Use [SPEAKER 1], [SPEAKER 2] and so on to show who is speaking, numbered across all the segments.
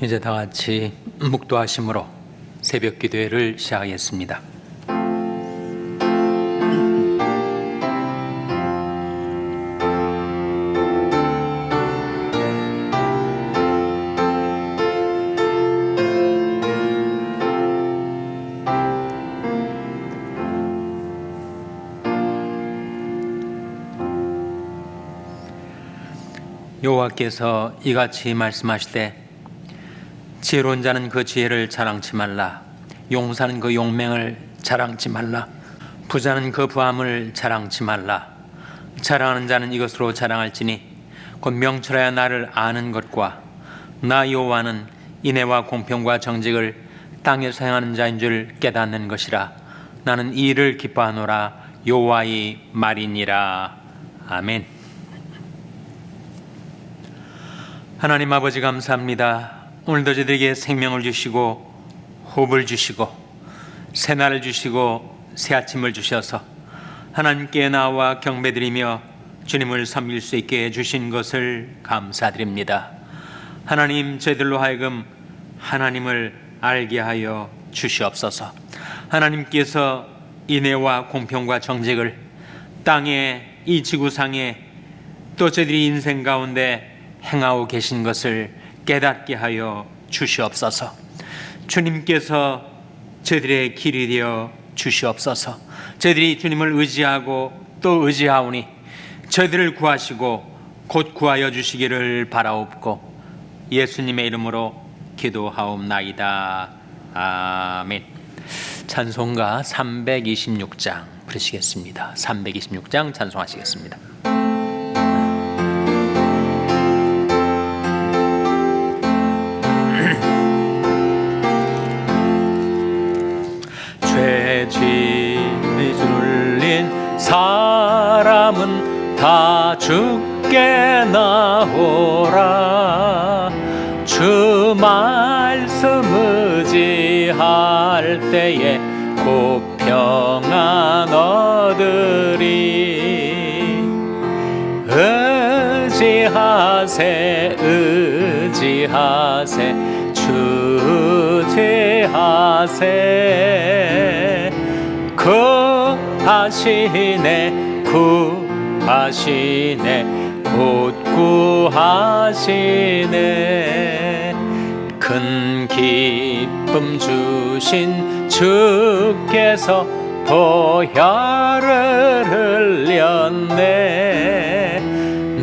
[SPEAKER 1] 이제 다 같이 묵도하심으로 새벽 기도회를 시작하겠습니다. 여호와께서 이같이 말씀하시되 지혜로운 자는 그 지혜를 자랑치 말라. 용사는 그 용맹을 자랑치 말라. 부자는 그 부함을 자랑치 말라. 자랑하는 자는 이것으로 자랑할지니 곧 명철하여 나를 아는 것과 나 여호와는 인애와 공평과 정직을 땅에서 행하는 자인 줄 깨닫는 것이라. 나는 이 일을 기뻐하노라. 여호와의 말이니라. 아멘. 하나님 아버지 감사합니다. 오늘도 저희들에게 생명을 주시고 호흡을 주시고 새날을 주시고 새 아침을 주셔서 하나님께 나와 경배드리며 주님을 섬길 수 있게 해주신 것을 감사드립니다. 하나님, 저희들로 하여금 하나님을 알게 하여 주시옵소서. 하나님께서 인애와 공평과 정직을 땅에 이 지구상에 또 저희들이 인생 가운데 행하고 계신 것을 깨닫게 하여 주시옵소서. 주님께서 저희들의 길이 되어 주시옵소서. 저희들이 주님을 의지하고 또 의지하오니 저희들을 구하시고 곧 구하여 주시기를 바라옵고 예수님의 이름으로 기도하옵나이다. 아멘. 찬송가 326장 부르시겠습니다. 326장 찬송하시겠습니다. 죄짐이 눌린 사람은 다 주께 나오라. 주 말씀 의지할 때에 곧 평안 얻으리. 의지하세 의지하세 주제하세. 구하시네 구하시네 곧 구하시네. 큰 기쁨 주신 주께서 보혈을 흘렸네.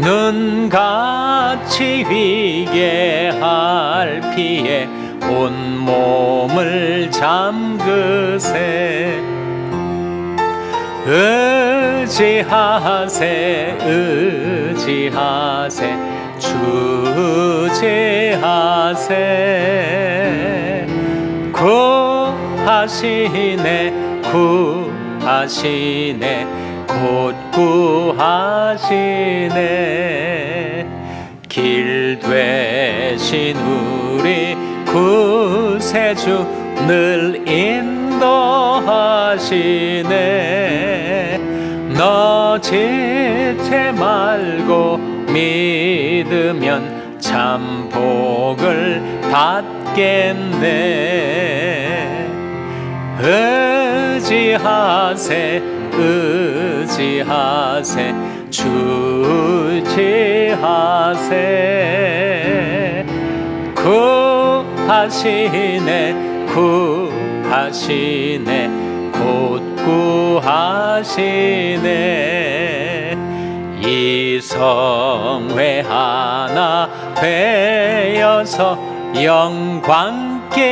[SPEAKER 1] 눈같이 위게 할 피에 온 몸을 잠그세. 의지하세 의지하세 주제하세. 구하시네 구하시네 곧 구하시네. 길 되신 우리 구세주 늘 인도하시네. 너 지체 말고 믿으면 참 복을 받겠네. 의지하세 의지하세 주지하세. 구하시네 구하시네 곧 구하시네. 이성회 하나 되어서 영광길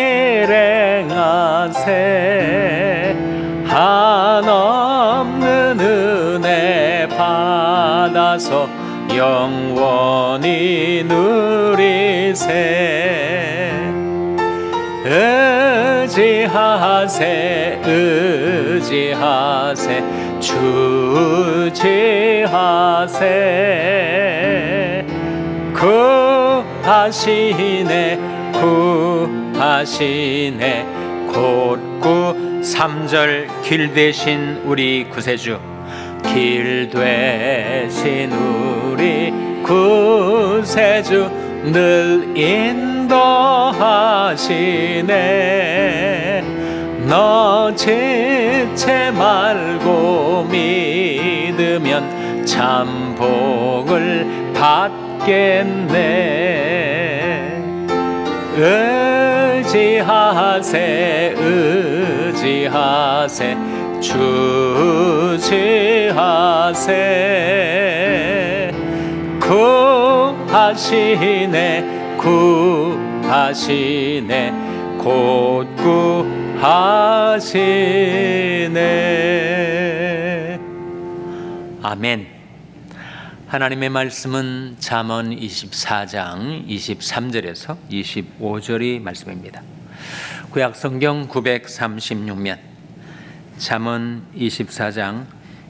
[SPEAKER 1] 행하세. 한없는 은혜 받아서 영원히 누리세. 의지하세 의지하세 주지하세. 구하시네 구하시네 곧 3절 길 되신 우리 구세주. 길 되신 우리 구세주 늘 인도하시네. 인도하시네. 너 지체 말고 믿으면 참 복을 받겠네. 의지하세 의지하세 주지하세. 구하시네 구하시네 곧 구하시네. 아멘. 하나님의 말씀은 잠언 24장 23절에서 25절의 말씀입니다. 구약 성경 936면 잠언 24장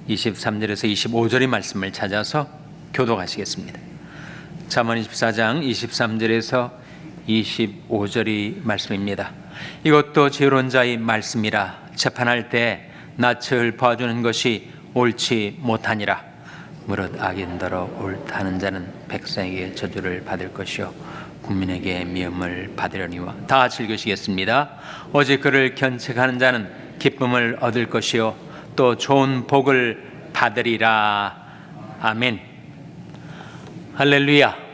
[SPEAKER 1] 23절에서 25절의 말씀을 찾아서 교독하시겠습니다. 잠언 24장 23절에서 25절의 말씀입니다. 이것도 지혜로운 자의 말씀이라. 재판할 때 낯을 봐주는 것이 옳지 못하니라. 무릇 악인더러 옳다는 자는 백성에게 저주를 받을 것이요 국민에게 미움을 받으려니와. 다 같이 읽으시겠습니다. 오직 그를 견책하는 자는 기쁨을 얻을 것이요 또 좋은 복을 받으리라. 아멘. 할렐루야.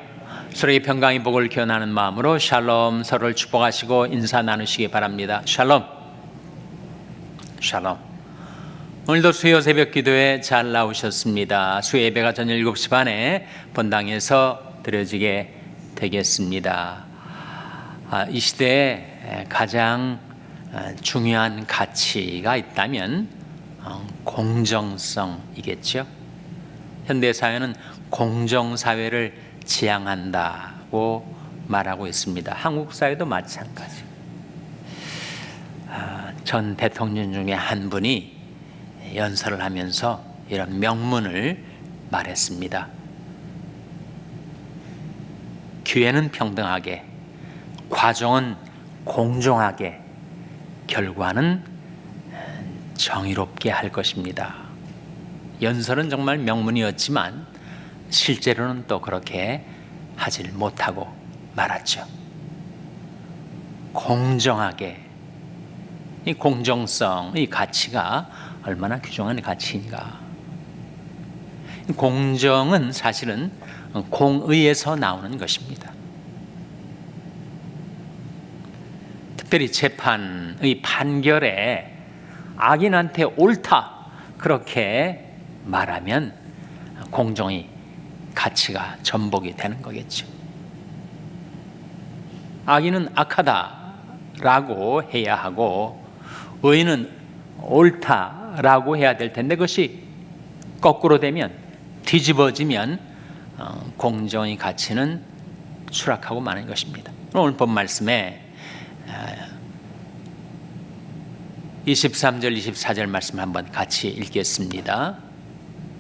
[SPEAKER 1] 서로의 평강의 복을 기원하는 마음으로 샬롬, 서로를 축복하시고 인사 나누시기 바랍니다. 샬롬. 샬롬. 오늘도 수요 새벽 기도에 잘 나오셨습니다. 수요 예배가 저녁 7시 반에 본당에서 드려지게 되겠습니다. 이 시대에 가장 중요한 가치가 있다면 공정성이겠죠. 현대사회는 공정사회를 지향한다고 말하고 있습니다. 한국 사회도 마찬가지. 전 대통령 중에 한 분이 연설을 하면서 이런 명문을 말했습니다. 기회는 평등하게, 과정은 공정하게, 결과는 정의롭게 할 것입니다. 연설은 정말 명문이었지만 실제로는 또 그렇게 하질 못하고 말았죠. 공정하게, 이 공정성, 이 가치가 얼마나 귀중한 가치인가. 공정은 사실은 공의에서 나오는 것입니다. 특별히 재판의 판결에 악인한테 옳다 그렇게 말하면 공정의 가치가 전복이 되는 거겠죠. 악인은 악하다라고 해야 하고 의인은 옳다라고 해야 될 텐데 그것이 거꾸로 되면, 뒤집어지면 공정의 가치는 추락하고 마는 것입니다. 오늘 본 말씀에 23절 24절 말씀 한번 같이 읽겠습니다.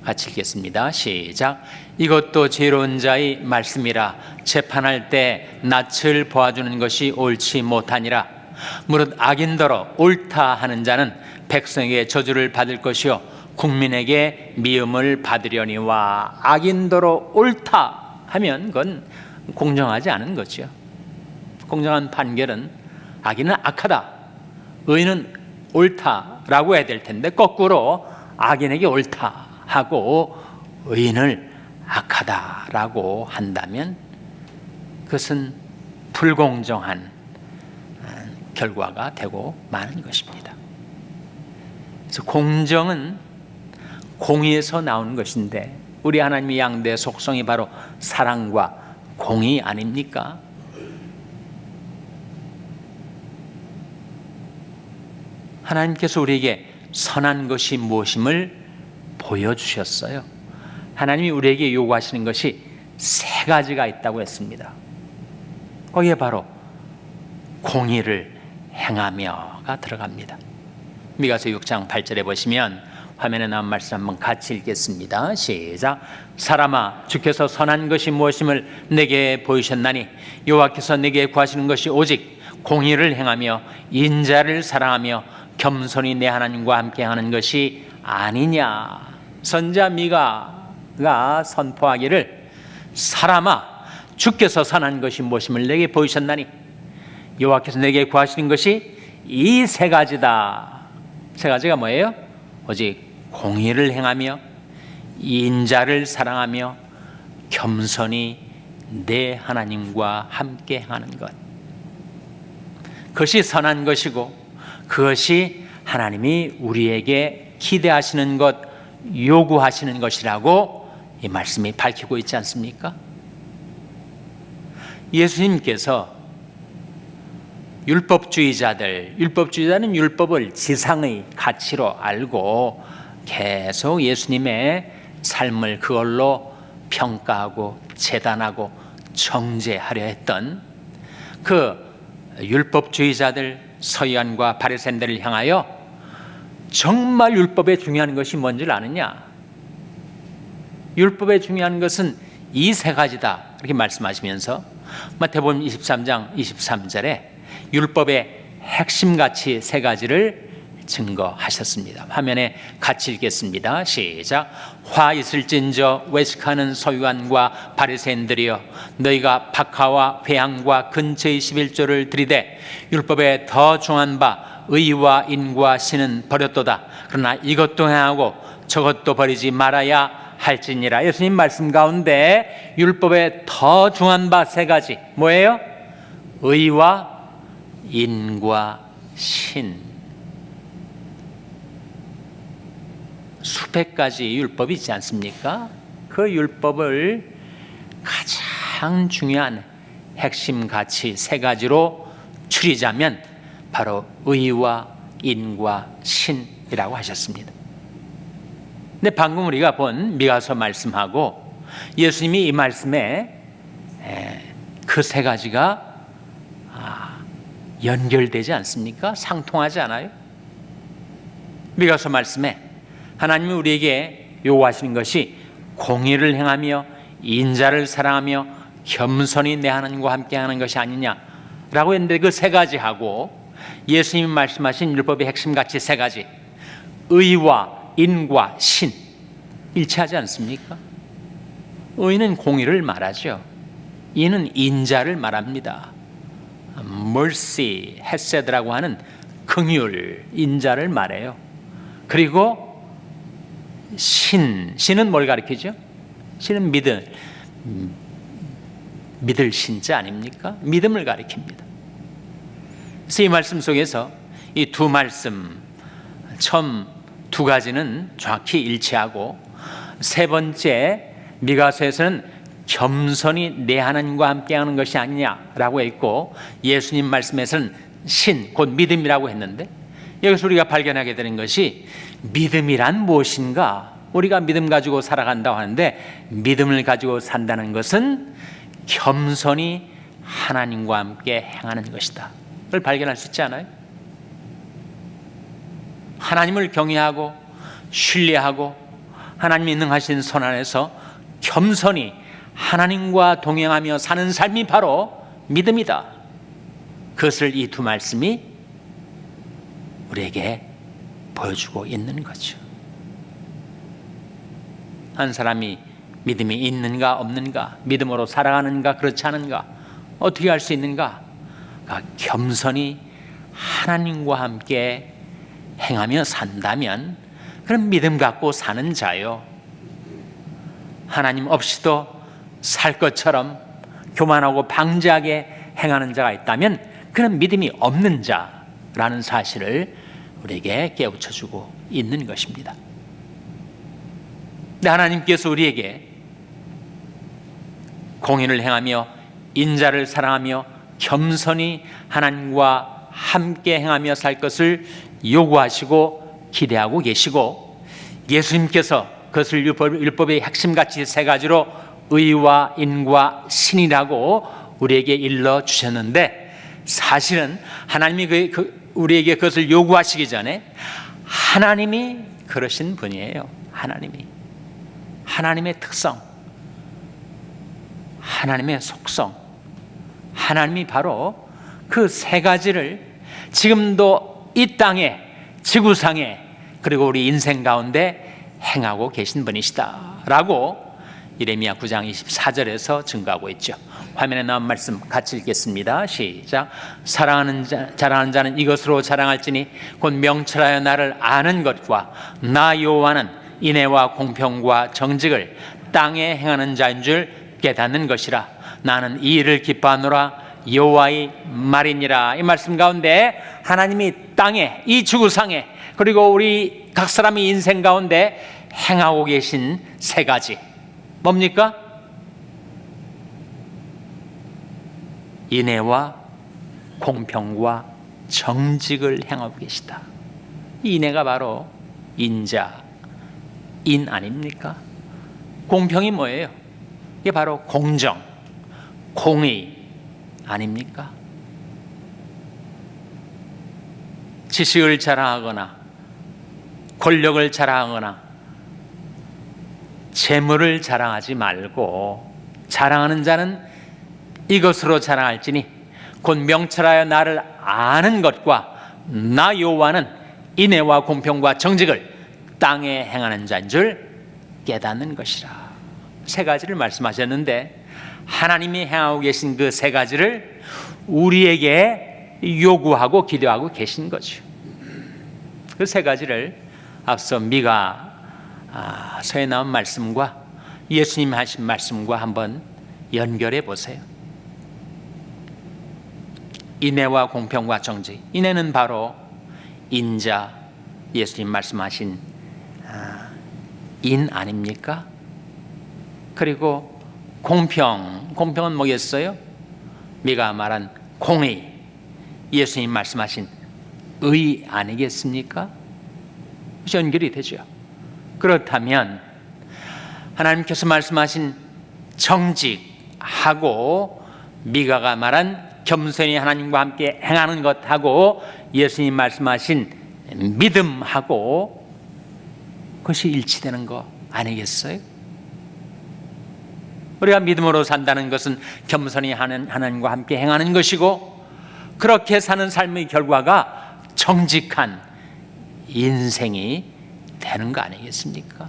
[SPEAKER 1] 같이 읽겠습니다. 시작. 이것도 지혜로운 자의 말씀이라. 재판할 때 낯을 보아주는 것이 옳지 못하니라. 무릇 악인더러 옳다 하는 자는 백성에게 저주를 받을 것이요 국민에게 미움을 받으려니와. 악인더러 옳다 하면 그건 공정하지 않은 거죠. 공정한 판결은 악인은 악하다, 의인은 옳다라고 해야 될 텐데 거꾸로 악인에게 옳다 하고 의인을 악하다라고 한다면 그것은 불공정한 결과가 되고 마는 것입니다. 그래서 공정은 공의에서 나오는 것인데 우리 하나님의 양대 속성이 바로 사랑과 공의 아닙니까? 하나님께서 우리에게 선한 것이 무엇임을 보여주셨어요. 하나님이 우리에게 요구하시는 것이 세 가지가 있다고 했습니다. 거기에 바로 공의를 행하며가 들어갑니다. 미가서 6장 8절에 보시면 화면에 나온 말씀 한번 같이 읽겠습니다. 시작. 사람아, 주께서 선한 것이 무엇임을 내게 보이셨나니 여호와께서 내게 구하시는 것이 오직 공의를 행하며 인자를 사랑하며 겸손히 내 하나님과 함께하는 것이 아니냐. 선자 미가가 선포하기를 사람아, 주께서 선한 것이 무엇임을 내게 보이셨나니 여호와께서 내게 구하시는 것이 이 세 가지다. 세 가지가 뭐예요? 오직 공의를 행하며 인자를 사랑하며 겸손히 내 하나님과 함께 행하는 것. 그것이 선한 것이고 그것이 하나님이 우리에게 기대하시는 것, 요구하시는 것이라고 이 말씀이 밝히고 있지 않습니까? 예수님께서 율법주의자는 율법을 지상의 가치로 알고 계속 예수님의 삶을 그걸로 평가하고 재단하고 정죄하려 했던 그 율법주의자들, 서기관과 바리새인들을 향하여 정말 율법에 중요한 것이 뭔지를 아느냐? 율법에 중요한 것은 이 세 가지다 이렇게 말씀하시면서 마태복음 23장 23절에 율법의 핵심 가치 세 가지를 증거하셨습니다. 화면에 같이 읽겠습니다. 시작. 화 있을진저 외식하는 서기관과 바리새인들이여, 너희가 박하와 회향과 근처의 11조를 들이되 율법에 더 중한 바 의와 인과 신은 버렸도다. 그러나 이것도 행하고 저것도 버리지 말아야 할지니라. 예수님 말씀 가운데 율법에 더 중한 바 세 가지 뭐예요? 의와 인과 신. 수백 가지 율법이 있지 않습니까? 그 율법을 가장 중요한 핵심 가치 세 가지로 추리자면 바로 의와 인과 신이라고 하셨습니다. 근데 방금 우리가 본 미가서 말씀하고 예수님이 이 말씀에 그 세 가지가 연결되지 않습니까? 상통하지 않아요? 미가서 말씀에 하나님이 우리에게 요구하시는 것이 공의를 행하며 인자를 사랑하며 겸손히 내 하나님과 함께하는 것이 아니냐라고 했는데 그 세 가지하고 예수님이 말씀하신 율법의 핵심 가치 세 가지 의와 인과 신 일치하지 않습니까? 의는 공의를 말하죠. 인은 인자를 말합니다. mercy, 헤세드라고 하는 긍휼, 인자를 말해요. 그리고 신은 뭘 가리키죠? 신은 믿을 신자 아닙니까? 믿음을 가리킵니다. 그래서 이 말씀 속에서 이 두 말씀 처음 두 가지는 정확히 일치하고 세 번째 미가서에서는 겸손히 내 하나님과 함께하는 것이 아니냐라고 했고 예수님 말씀에서는 신, 곧 믿음이라고 했는데 여기서 우리가 발견하게 되는 것이 믿음이란 무엇인가? 우리가 믿음 가지고 살아간다고 하는데 믿음을 가지고 산다는 것은 겸손히 하나님과 함께 행하는 것이다. 그걸 발견할 수 있지 않아요? 하나님을 경외하고 신뢰하고 하나님이 능하신 손 안에서 겸손히 하나님과 동행하며 사는 삶이 바로 믿음이다. 그것을 이 두 말씀이 우리에게 보여주고 있는 거죠. 한 사람이 믿음이 있는가 없는가, 믿음으로 살아가는가 그렇지 않은가, 어떻게 할 수 있는가? 겸손히 하나님과 함께 행하며 산다면 그런 믿음 갖고 사는 자요. 하나님 없이도 살 것처럼 교만하고 방지하게 행하는 자가 있다면 그는 믿음이 없는 자라는 사실을 우리에게 깨우쳐주고 있는 것입니다. 근데 하나님께서 우리에게 공의를 행하며 인자를 사랑하며 겸손히 하나님과 함께 행하며 살 것을 요구하시고 기대하고 계시고 예수님께서 그것을 율법의 핵심가치 세 가지로 의와 인과 신이라고 우리에게 일러주셨는데 사실은 하나님이 우리에게 그것을 요구하시기 전에 하나님이 그러신 분이에요. 하나님의 특성, 하나님의 속성, 하나님이 바로 그 세 가지를 지금도 이 땅에, 지구상에, 그리고 우리 인생 가운데 행하고 계신 분이시다라고 예레미야 9장 24절에서 증거하고 있죠. 화면에 나온 말씀 같이 읽겠습니다. 시작. 자랑하는 자는 이것으로 자랑할지니 곧 명철하여 나를 아는 것과 나 여호와는 인애와 공평과 정직을 땅에 행하는 자인 줄 깨닫는 것이라. 나는 이 일을 기뻐하노라. 여호와의 말이니라. 이 말씀 가운데 하나님이 땅에, 이 지구상에, 그리고 우리 각 사람의 인생 가운데 행하고 계신 세 가지, 뭡니까? 인애와 공평과 정직을 행하고 계시다. 이 인애가 바로 인자, 인 아닙니까? 공평이 뭐예요? 이게 바로 공정, 공의 아닙니까? 지식을 자랑하거나 권력을 자랑하거나 재물을 자랑하지 말고 자랑하는 자는 이것으로 자랑할지니 곧 명철하여 나를 아는 것과 나 여호와는 인애와 공평과 정직을 땅에 행하는 자인 줄 깨닫는 것이라. 세 가지를 말씀하셨는데 하나님이 행하고 계신 그 세 가지를 우리에게 요구하고 기도하고 계신 거죠. 그 세 가지를 앞서 미가서에 나온 말씀과 예수님 하신 말씀과 한번 연결해 보세요. 인애와 공평과 정직. 인애는 바로 인자, 예수님 말씀하신 인 아닙니까? 그리고 공평은 뭐겠어요? 미가 말한 공의, 예수님 말씀하신 의 아니겠습니까? 연결이 되죠. 그렇다면 하나님께서 말씀하신 정직하고 미가가 말한 겸손히 하나님과 함께 행하는 것하고 예수님 말씀하신 믿음하고 그것이 일치되는 거 아니겠어요? 우리가 믿음으로 산다는 것은 겸손히 하나님과 함께 행하는 것이고, 그렇게 사는 삶의 결과가 정직한 인생이 되는 거 아니겠습니까?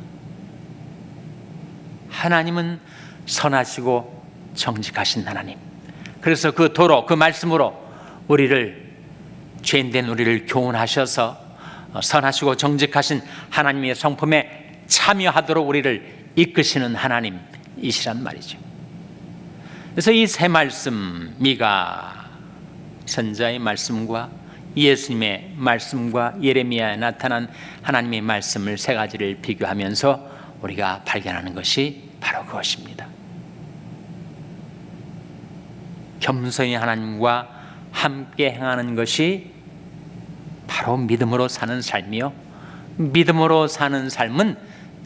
[SPEAKER 1] 하나님은 선하시고 정직하신 하나님. 그래서 그 도로, 그 말씀으로 죄인된 우리를 교훈하셔서 선하시고 정직하신 하나님의 성품에 참여하도록 우리를 이끄시는 하나님이시란 말이죠. 그래서 이 세 말씀, 미가 선자의 말씀과 예수님의 말씀과 예레미야에 나타난 하나님의 말씀을 세 가지를 비교하면서 우리가 발견하는 것이 바로 그것입니다. 겸손히 하나님과 함께 행하는 것이 바로 믿음으로 사는 삶이요, 믿음으로 사는 삶은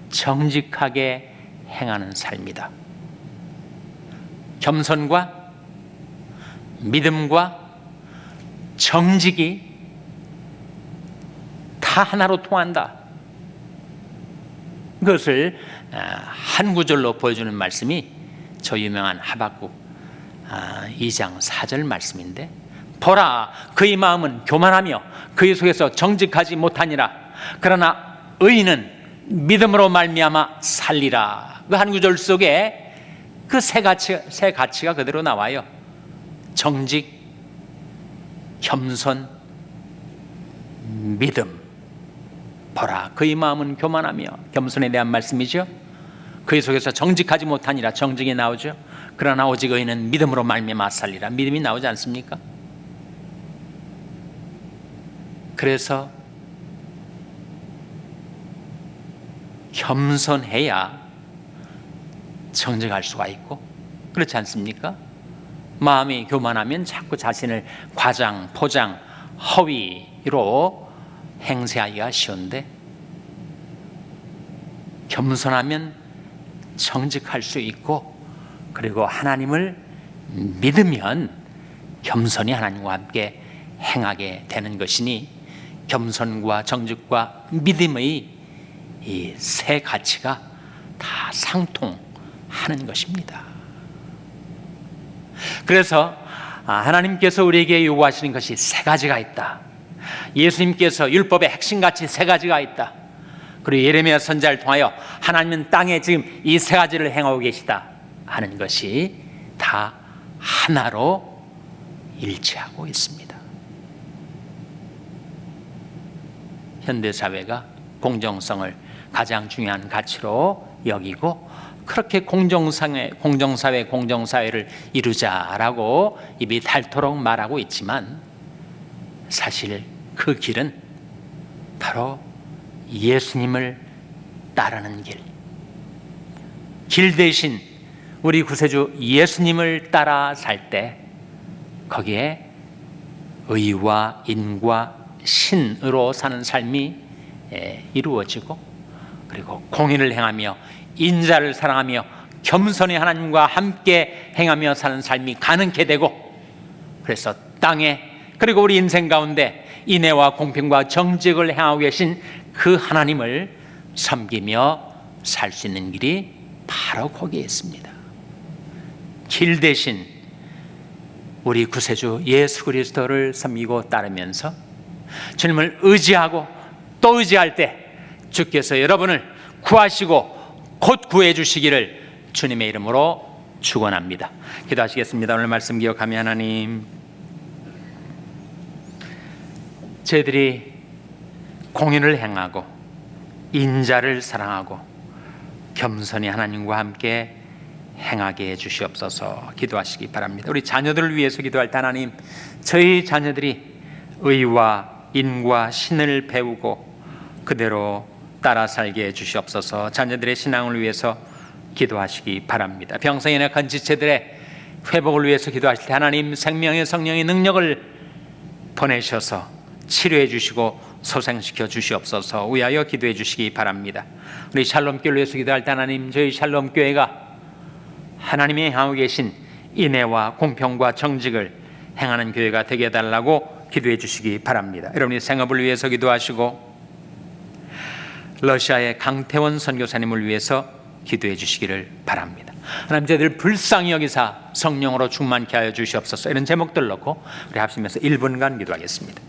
[SPEAKER 1] 정직하게 행하는 삶이다. 겸손과 믿음과 정직이 다 하나로 통한다. 그것을 한 구절로 보여주는 말씀이 저 유명한 하박국 2장 4절 말씀인데, 보라, 그의 마음은 교만하며 그의 속에서 정직하지 못하니라. 그러나 의인은 믿음으로 말미암아 살리라. 그 한 구절 속에 그 세 가치가 그대로 나와요. 정직, 겸손, 믿음. 보라, 그의 마음은 교만하며, 겸손에 대한 말씀이죠. 그의 속에서 정직하지 못하니라. 정직이 나오죠. 그러나 오직 의인은 믿음으로 말미암아 살리라. 믿음이 나오지 않습니까? 그래서 겸손해야 정직할 수가 있고, 그렇지 않습니까? 마음이 교만하면 자꾸 자신을 과장, 포장, 허위로 행세하기가 쉬운데, 겸손하면 정직할 수 있고, 그리고 하나님을 믿으면 겸손히 하나님과 함께 행하게 되는 것이니, 겸손과 정직과 믿음의 이 세 가치가 다 상통하는 것입니다. 그래서 하나님께서 우리에게 요구하시는 것이 세 가지가 있다. 예수님께서 율법의 핵심가치 세 가지가 있다. 그리고 예레미야 선지자를 통하여 하나님은 땅에 지금 이 세 가지를 행하고 계시다 하는 것이 다 하나로 일치하고 있습니다. 현대사회가 공정성을 가장 중요한 가치로 여기고 그렇게 공정사회를 이루자라고 입이 닳도록 말하고 있지만 사실 그 길은 바로 예수님을 따르는 길 대신 우리 구세주 예수님을 따라 살 때 거기에 의와 인과 신으로 사는 삶이 이루어지고 그리고 공의를 행하며 인자를 사랑하며 겸손히 하나님과 함께 행하며 사는 삶이 가능케 되고 그래서 땅에 그리고 우리 인생 가운데 인애와 공평과 정직을 행하고 계신 그 하나님을 섬기며 살 수 있는 길이 바로 거기에 있습니다. 길 대신 우리 구세주 예수 그리스도를 섬기고 따르면서 주님을 의지하고 또 의지할 때 주께서 여러분을 구하시고 곧 구해 주시기를 주님의 이름으로 축원합니다. 기도하시겠습니다. 오늘 말씀 기억하며 하나님, 저희들이 공의를 행하고 인자를 사랑하고 겸손히 하나님과 함께 행하게 해 주시옵소서. 기도하시기 바랍니다. 우리 자녀들을 위해서 기도할 때 하나님, 저희 자녀들이 의와 인과 신을 배우고 그대로 따라 살게 해 주시옵소서. 자녀들의 신앙을 위해서 기도하시기 바랍니다. 병성에 약한 지체들의 회복을 위해서 기도하실 때 하나님 생명의 성령의 능력을 보내셔서 치료해 주시고 소생시켜 주시옵소서. 위하여 기도해 주시기 바랍니다. 우리 샬롬교회를 위해서 기도할 때 하나님, 저희 샬롬교회가 하나님이 향하고 계신 인애와 공평과 정직을 행하는 교회가 되게 해달라고 기도해 주시기 바랍니다. 여러분이 생업을 위해서 기도하시고 러시아의 강태원 선교사님을 위해서 기도해 주시기를 바랍니다. 하나님, 저희들 불쌍히 여기사 성령으로 충만케 하여 주시옵소서. 이런 제목들 놓고 우리 합심해서 1분간 기도하겠습니다.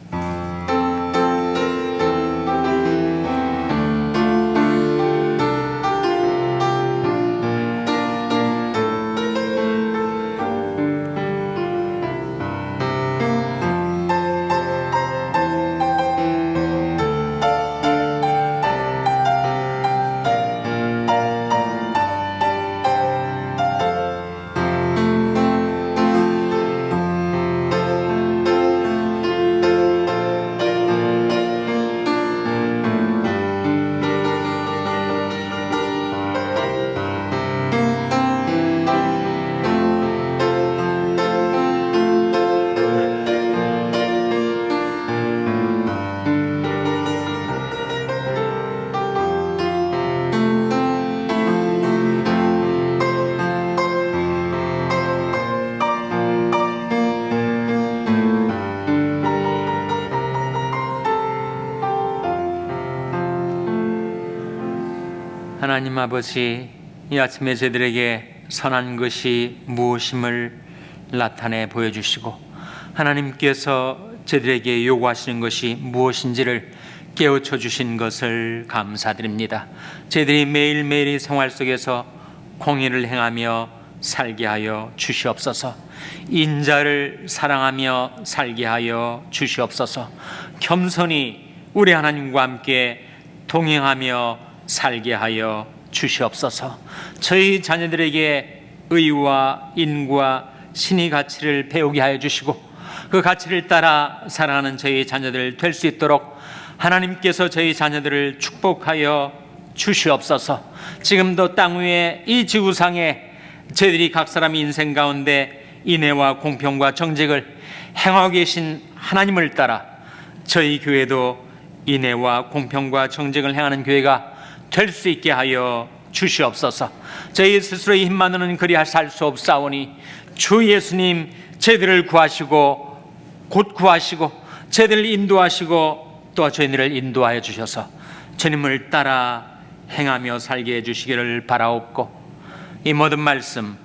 [SPEAKER 1] 하나님 아버지, 이 아침에 저희들에게 선한 것이 무엇임을 나타내 보여주시고 하나님께서 저희들에게 요구하시는 것이 무엇인지를 깨우쳐 주신 것을 감사드립니다. 저희들이 매일매일의 생활 속에서 공의를 행하며 살게 하여 주시옵소서. 인자를 사랑하며 살게 하여 주시옵소서. 겸손히 우리 하나님과 함께 동행하며 살게 하여 주시옵소서. 저희 자녀들에게 의와 인과 신의 가치를 배우게 하여 주시고 그 가치를 따라 살아가는 저희 자녀들 될 수 있도록 하나님께서 저희 자녀들을 축복하여 주시옵소서. 지금도 땅 위에 이 지구상에 저희들이 각 사람의 인생 가운데 인애와 공평과 정직을 행하고 계신 하나님을 따라 저희 교회도 인애와 공평과 정직을 행하는 교회가 될 수 있게 하여 주시옵소서. 저희 스스로의 힘만으로는 그리 살 수 없사오니 주 예수님 저희들을 구하시고 곧 구하시고 저희들을 인도하시고 또 저희들을 인도하여 주셔서 주님을 따라 행하며 살게 해주시기를 바라옵고 이 모든 말씀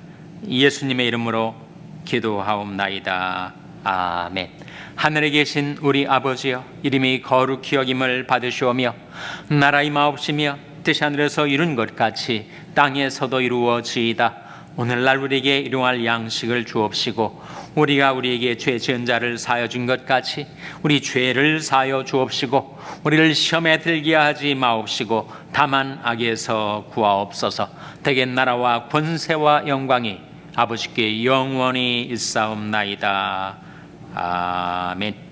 [SPEAKER 1] 예수님의 이름으로 기도하옵나이다. 아멘. 하늘에 계신 우리 아버지여, 이름이 거룩히 여김을 받으시오며 나라 임하옵시며 뜻이 하늘에서 이룬 것 같이 땅에서도 이루어지이다. 오늘날 우리에게 일용할 양식을 주옵시고 우리가 우리에게 죄 지은 자를 사하여 준 것 같이 우리 죄를 사하여 주옵시고 우리를 시험에 들게 하지 마옵시고 다만 악에서 구하옵소서. 대개 나라와 권세와 영광이 아버지께 영원히 있사옵나이다. 아멘.